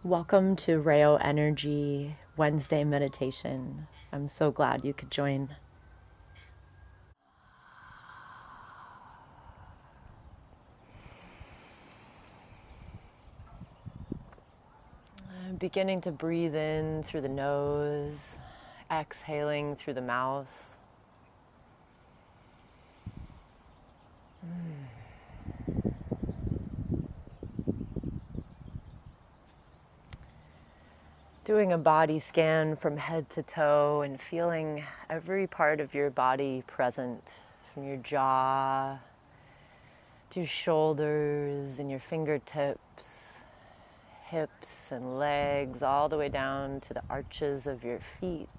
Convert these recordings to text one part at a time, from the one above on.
Welcome to Rayo Energy Wednesday meditation. I'm so glad you could join. I'm beginning to breathe in through the nose, exhaling through the mouth. Doing a body scan from head to toe and feeling every part of your body present, from your jaw to your shoulders and your fingertips, hips and legs, all the way down to the arches of your feet.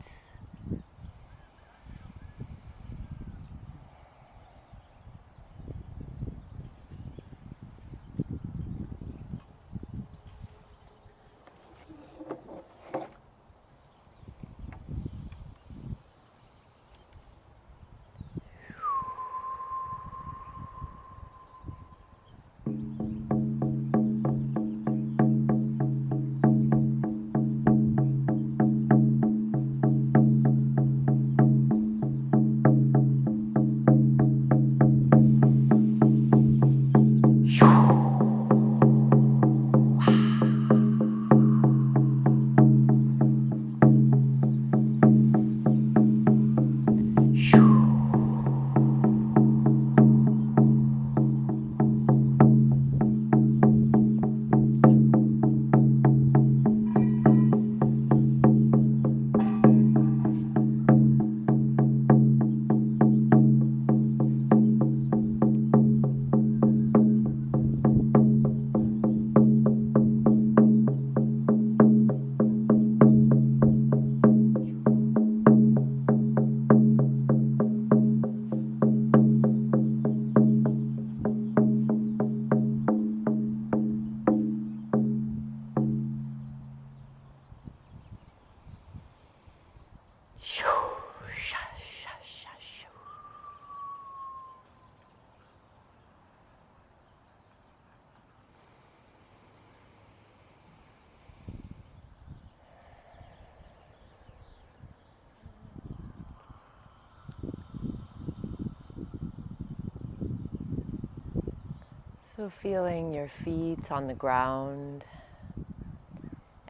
So feeling your feet on the ground,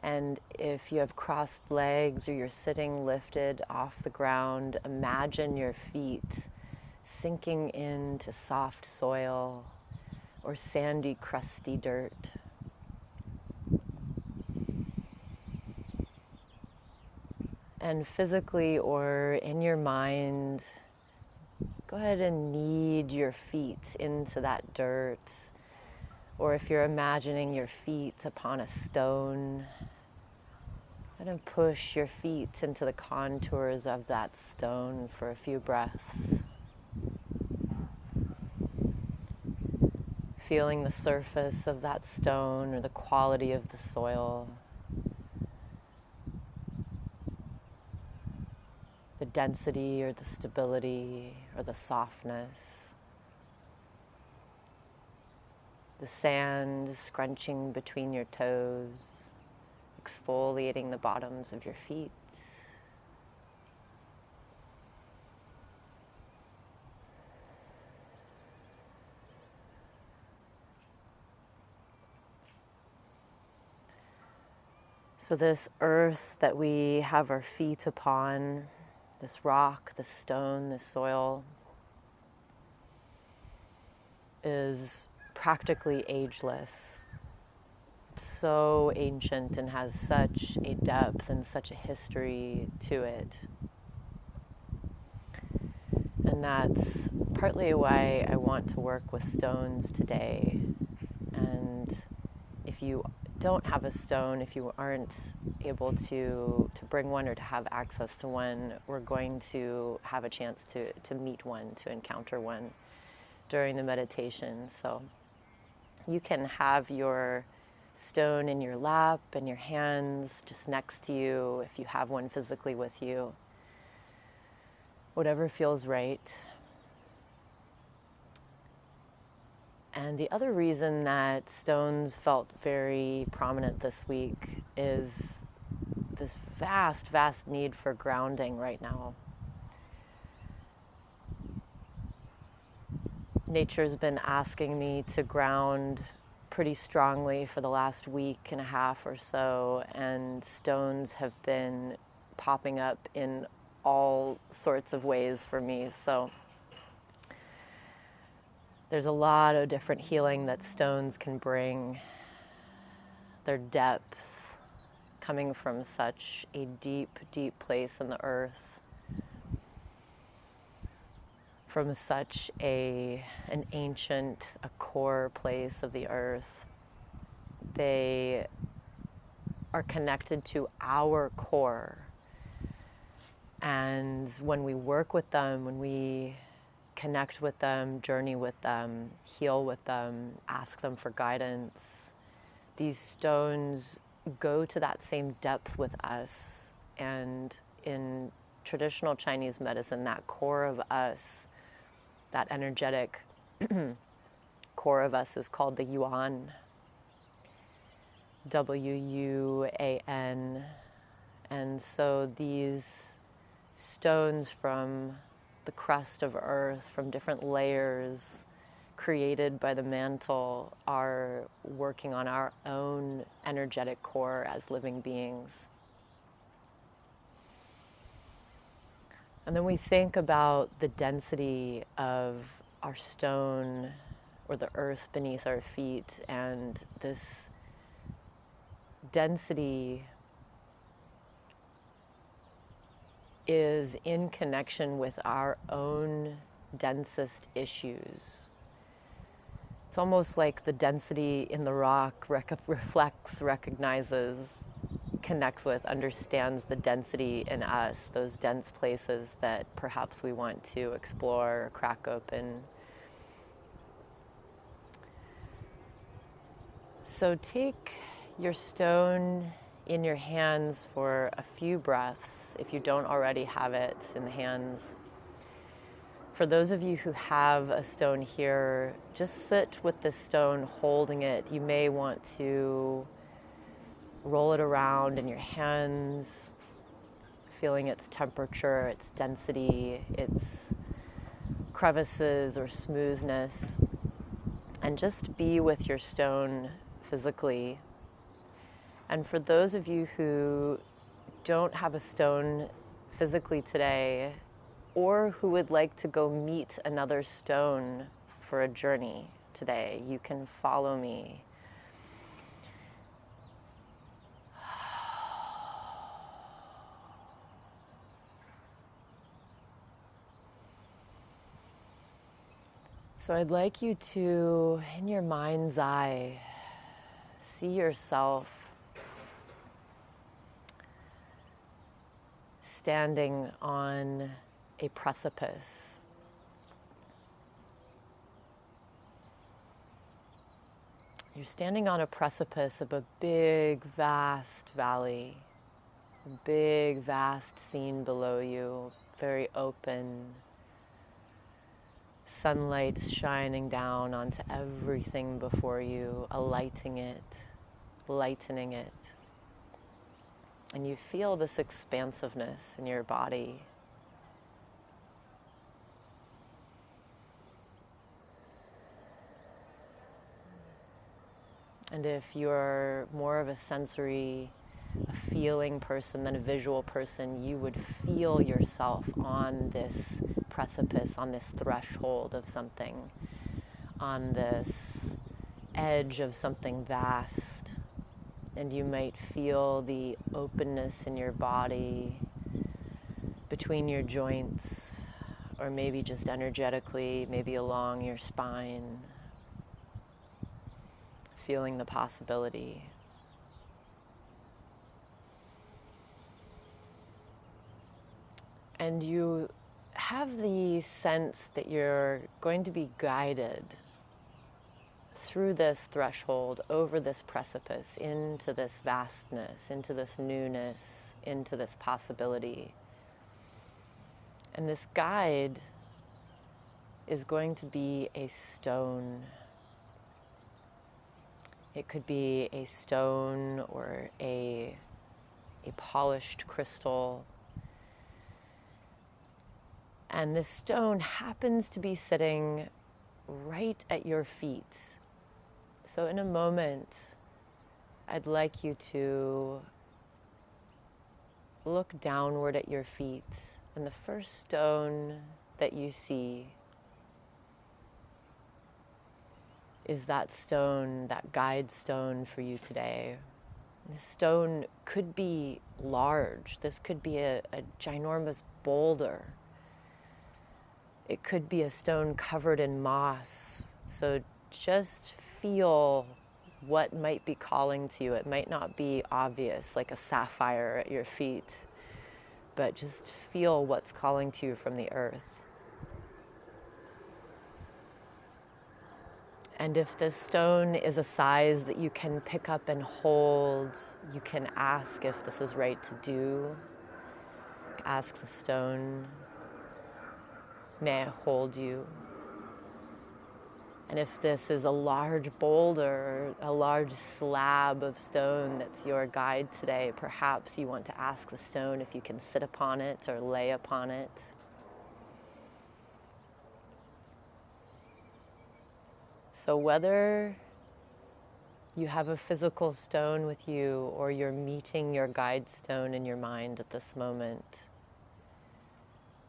and if you have crossed legs or you're sitting lifted off the ground, imagine your feet sinking into soft soil or sandy, crusty dirt. And physically or in your mind, go ahead and knead your feet into that dirt. Or if you're imagining your feet upon a stone, go ahead and push your feet into the contours of that stone for a few breaths. Feeling the surface of that stone or the quality of the soil, the density or the stability or the softness. The sand scrunching between your toes, exfoliating the bottoms of your feet. So this earth that we have our feet upon, this rock, this stone, this soil, is practically ageless. It's so ancient and has such a depth and such a history to it. And that's partly why I want to work with stones today. And if you don't have a stone, if you aren't able to bring one or to have access to one, we're going to have a chance to meet one, to encounter one during the meditation. So you can have your stone in your lap and your hands just next to you if you have one physically with you. Whatever feels right. And the other reason that stones felt very prominent this week is this vast, vast need for grounding right now. Nature's been asking me to ground pretty strongly for the last week and a half or so, and stones have been popping up in all sorts of ways for me. So there's a lot of different healing that stones can bring. Their depth coming from such a deep, deep place in the earth, from such an ancient, a core place of the earth. They are connected to our core. And when we work with them, when we connect with them, journey with them, heal with them, ask them for guidance, these stones go to that same depth with us. And in traditional Chinese medicine, that core of us, that energetic core of us, is called the Yuan, W-U-A-N. And so these stones from the crust of earth, from different layers created by the mantle, are working on our own energetic core as living beings. And then we think about the density of our stone or the earth beneath our feet, and this density is in connection with our own densest issues. It's almost like the density in the rock reflects, recognizes, connects with, understands the density in us, those dense places that perhaps we want to explore or crack open. So take your stone in your hands for a few breaths, if you don't already have it in the hands. For those of you who have a stone here, just sit with the stone holding it. You may want to roll it around in your hands, feeling its temperature, its density, its crevices or smoothness, and just be with your stone physically. And for those of you who don't have a stone physically today, or who would like to go meet another stone for a journey today, you can follow me. So I'd like you to, in your mind's eye, see yourself standing on a precipice. You're standing on a precipice of a big, vast valley, a big, vast scene below you, very open. Sunlight shining down onto everything before you, alighting it, lightening it. And you feel this expansiveness in your body. And if you're more of a sensory, a feeling person than a visual person, you would feel yourself on this precipice, on this threshold of something, on this edge of something vast. And you might feel the openness in your body between your joints, or maybe just energetically, maybe along your spine, feeling the possibility. And you have the sense that you're going to be guided through this threshold, over this precipice, into this vastness, into this newness, into this possibility. And this guide is going to be a stone. It could be a stone or a polished crystal. And this stone happens to be sitting right at your feet. So in a moment, I'd like you to look downward at your feet, and the first stone that you see is that stone, that guide stone for you today. This stone could be large. This could be a ginormous boulder. It could be a stone covered in moss. So just feel what might be calling to you. It might not be obvious, like a sapphire at your feet, but just feel what's calling to you from the earth. And if this stone is a size that you can pick up and hold, you can ask if this is right to do. Ask the stone, may I hold you? And if this is a large boulder, a large slab of stone that's your guide today, perhaps you want to ask the stone if you can sit upon it or lay upon it. So whether you have a physical stone with you or you're meeting your guide stone in your mind at this moment,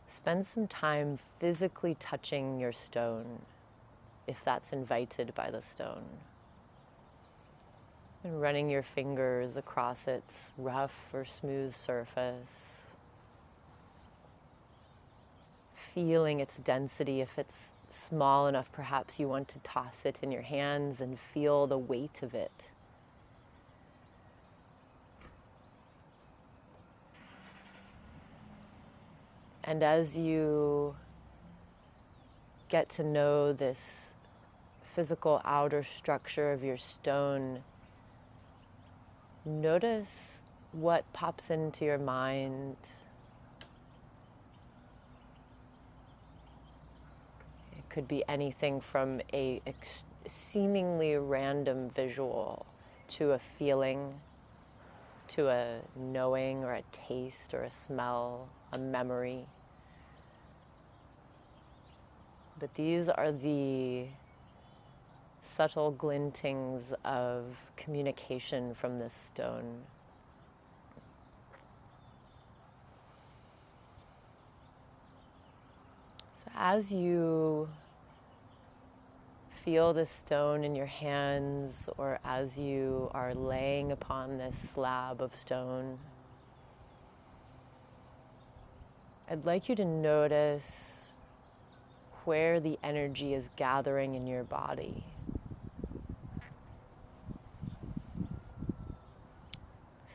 spend some time physically touching your stone, if that's invited by the stone. And running your fingers across its rough or smooth surface. Feeling its density. If it's small enough, perhaps you want to toss it in your hands and feel the weight of it. And as you get to know this physical outer structure of your stone, notice what pops into your mind. It could be anything from a seemingly random visual to a feeling, to a knowing or a taste or a smell, a memory. But these are the subtle glintings of communication from this stone. So as you feel this stone in your hands, or as you are laying upon this slab of stone, I'd like you to notice where the energy is gathering in your body.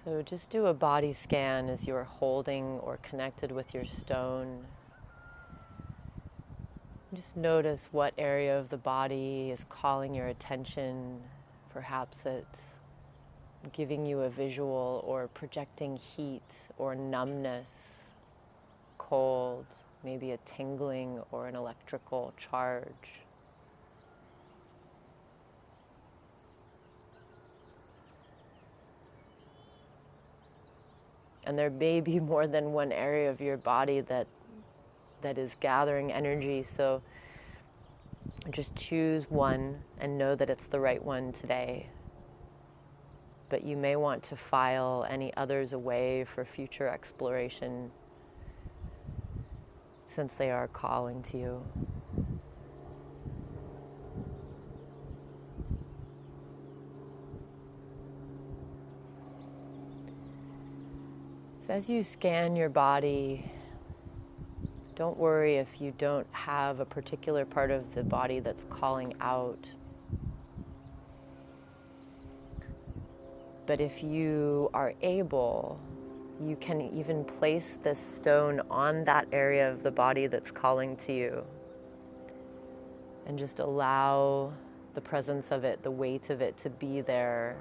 So just do a body scan as you're holding or connected with your stone. Just notice what area of the body is calling your attention. Perhaps it's giving you a visual or projecting heat or numbness, cold, maybe a tingling or an electrical charge. And there may be more than one area of your body that is gathering energy, so just choose one and know that it's the right one today. But you may want to file any others away for future exploration, since they are calling to you. So as you scan your body, don't worry if you don't have a particular part of the body that's calling out. But if you are able, you can even place this stone on that area of the body that's calling to you. And just allow the presence of it, the weight of it to be there,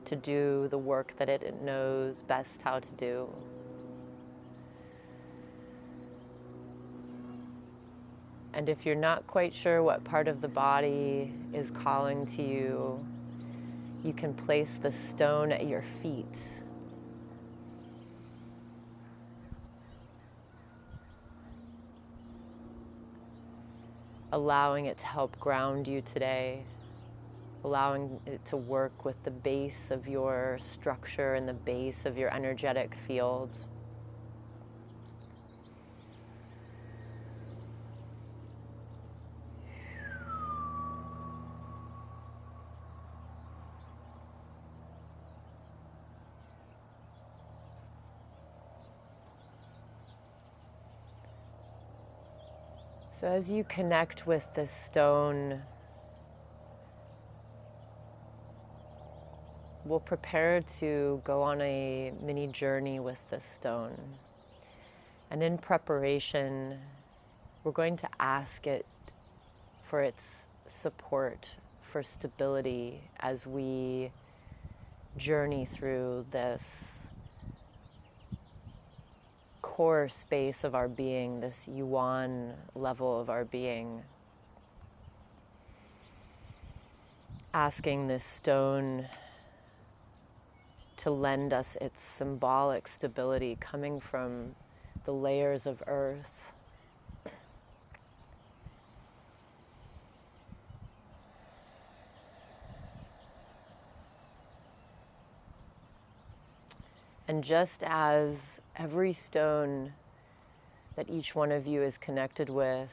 to do the work that it knows best how to do. And if you're not quite sure what part of the body is calling to you, you can place the stone at your feet. Allowing it to help ground you today, allowing it to work with the base of your structure and the base of your energetic field. So as you connect with this stone, we'll prepare to go on a mini journey with this stone. And in preparation, we're going to ask it for its support, for stability as we journey through this core space of our being, this yuan level of our being. Asking this stone to lend us its symbolic stability coming from the layers of earth. And just as every stone that each one of you is connected with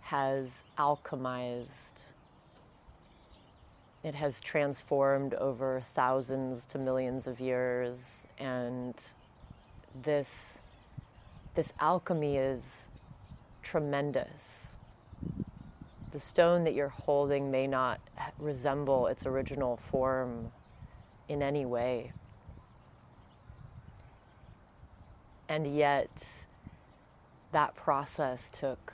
has alchemized, it has transformed over thousands to millions of years, and this alchemy is tremendous. The stone that you're holding may not resemble its original form in any way. And yet, that process took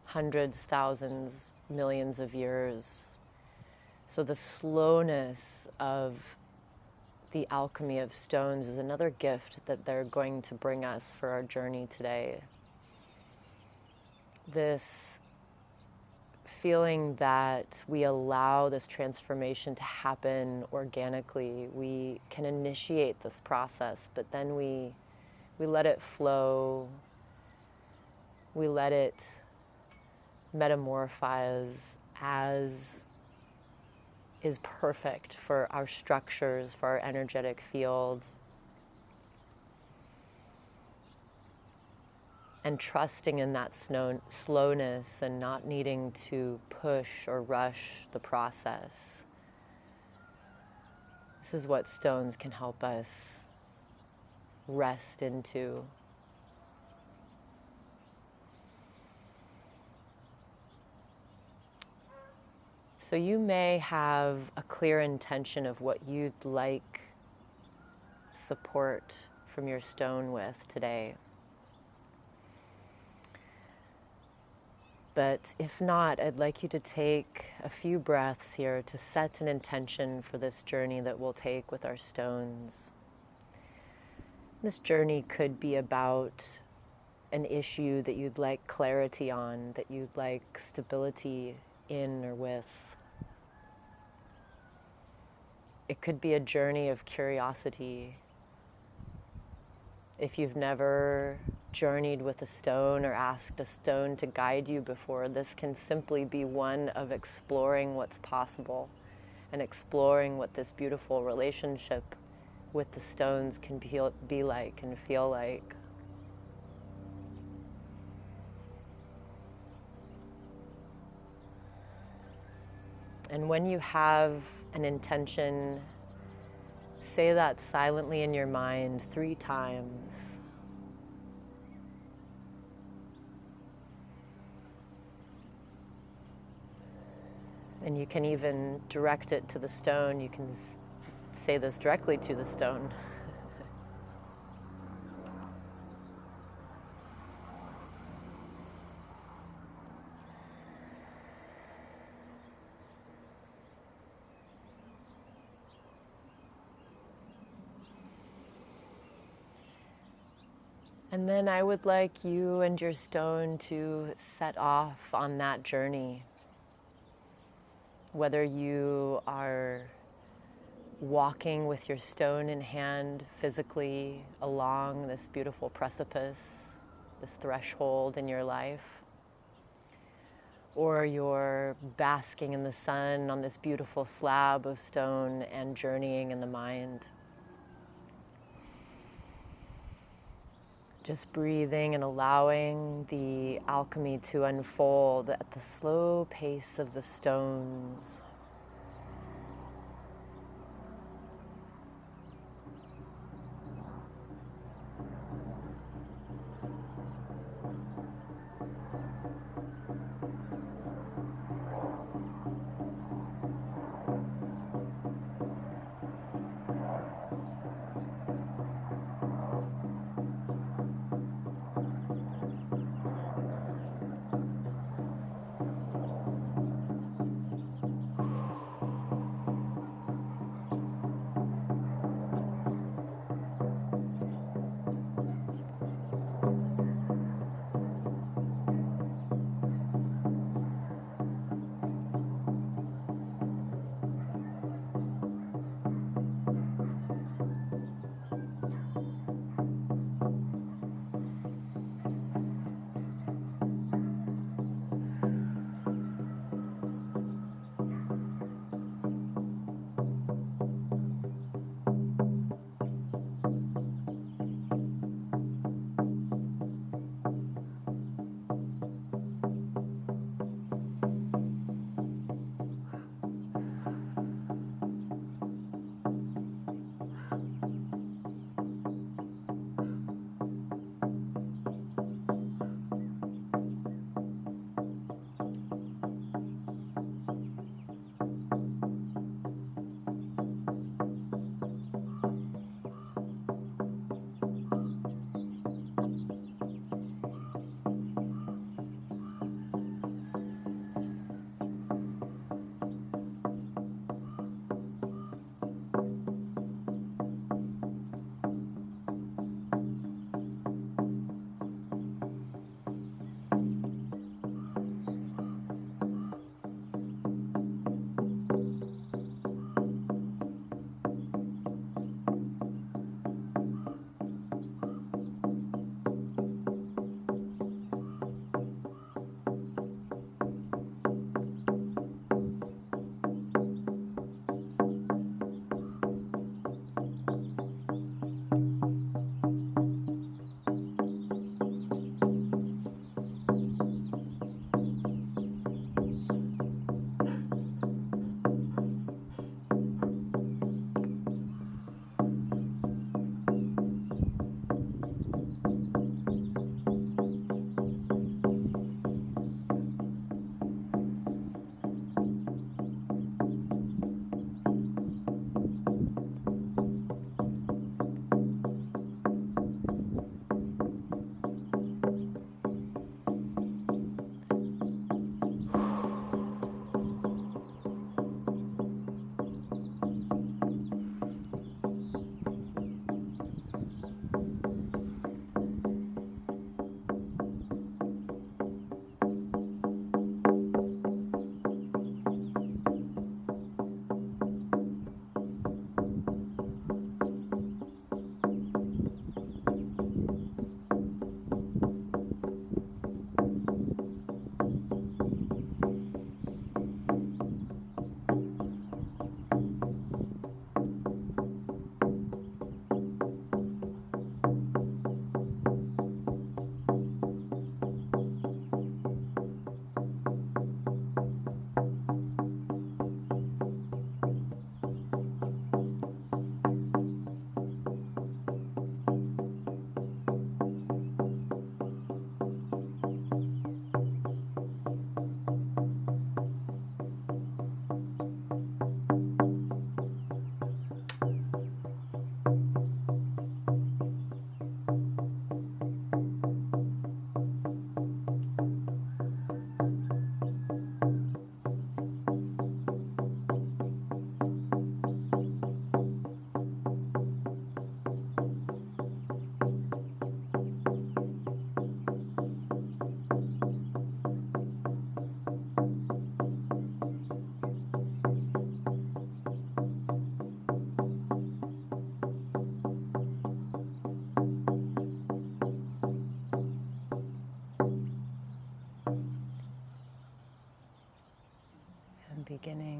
hundreds, thousands, millions of years. So the slowness of the alchemy of stones is another gift that they're going to bring us for our journey today. This feeling that we allow this transformation to happen organically. We can initiate this process, but then we let it flow. We let it metamorphose as is perfect for our structures, for our energetic field. And trusting in that slowness and not needing to push or rush the process. This is what stones can help us rest into. So you may have a clear intention of what you'd like support from your stone with today. But if not, I'd like you to take a few breaths here to set an intention for this journey that we'll take with our stones. This journey could be about an issue that you'd like clarity on, that you'd like stability in or with. It could be a journey of curiosity. If you've never journeyed with a stone or asked a stone to guide you before, this can simply be one of exploring what's possible and exploring what this beautiful relationship with the stones can be like and feel like. And when you have an intention, say that silently in your mind 3 times. And you can even direct it to the stone. You can say this directly to the stone. And then I would like you and your stone to set off on that journey. Whether you are walking with your stone in hand physically along this beautiful precipice, this threshold in your life, or you're basking in the sun on this beautiful slab of stone and journeying in the mind. Just breathing and allowing the alchemy to unfold at the slow pace of the stones.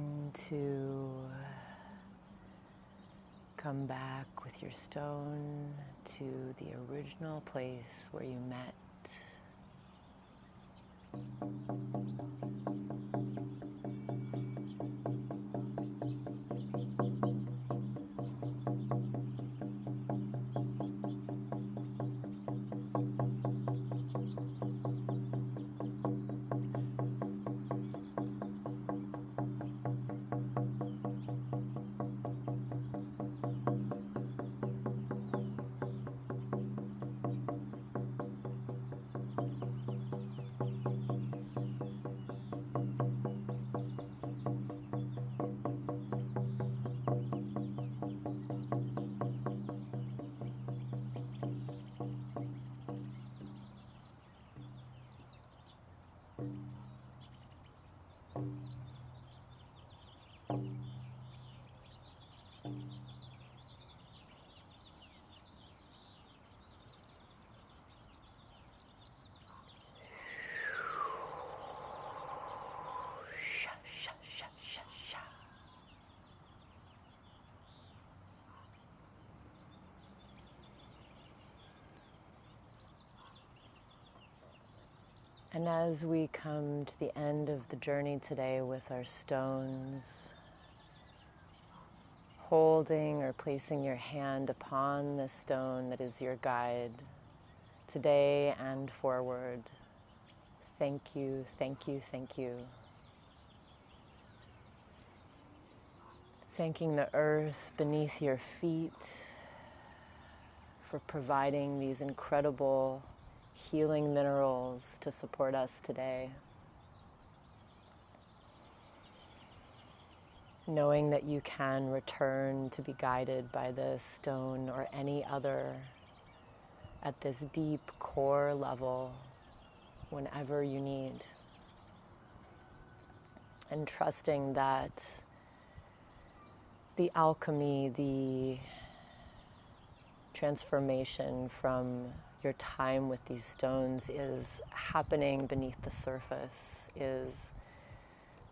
Inviting to come back with your stone to the original place where you met. And as we come to the end of the journey today with our stones, holding or placing your hand upon the stone that is your guide today and forward, thank you, thank you, thank you. Thanking the earth beneath your feet for providing these incredible healing minerals to support us today. Knowing that you can return to be guided by this stone or any other at this deep core level whenever you need. And trusting that the alchemy, the transformation from your time with these stones is happening beneath the surface, is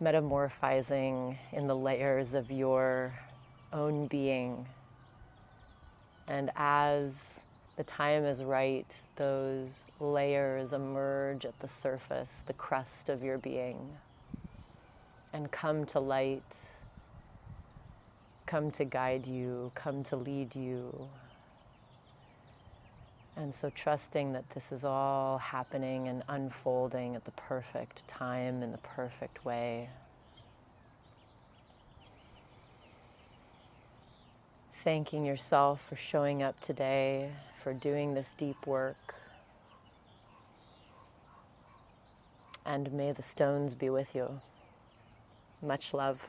metamorphizing in the layers of your own being. And as the time is right, those layers emerge at the surface, the crust of your being, and come to light, come to guide you, come to lead you. And so trusting that this is all happening and unfolding at the perfect time in the perfect way. Thanking yourself for showing up today, for doing this deep work. And may the stones be with you. Much love.